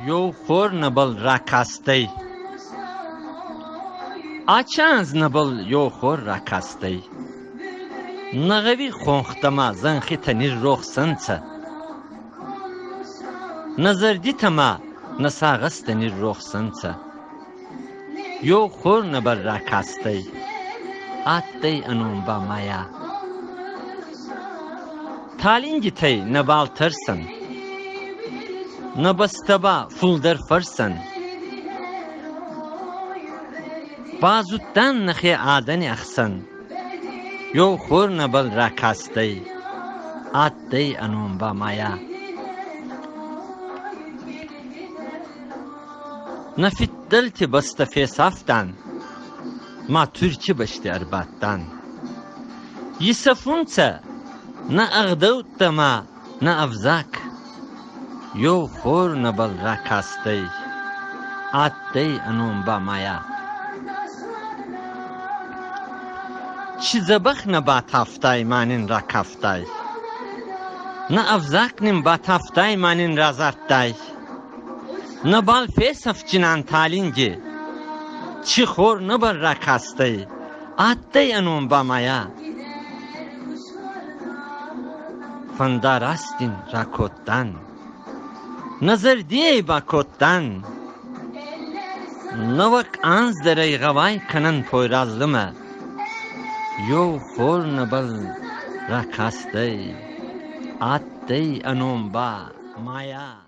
یو خور نبل راکاستی آچانز نبل یو خور راکاستی نغوی خونختما زنخی تنیر روخ سنچه نظردی تما نساغس تنیر روخ سنچه یو خور نبل راکاستی آت دی انون با مایا تالینگی تی نبال ترسن نبستبا فولدر فرسن بازودن نخی آدن اخسن یو خور نبل راکاستی آت دی انون با مایا نفت دلتی بست فیسافتن ما ترکی بشتی ارباتtan یسفونچه نه اغدوت دما نه افزاک یو خور نبل راکاستی آت دی انون با مایا چی زبخ نبا تافتای مانین را کافتای نه افزاک نیم با تافتای مانین را زارتای نه بال فیسف چنان تالینگی چی خور نبل راکاستی آت دی انون با مایا فندار استین راکوتن نظر دیه با کوتن نوک آنز دره غوای کنن پویرازلمه یو خور نبل راکاستی آت دی انون با مایا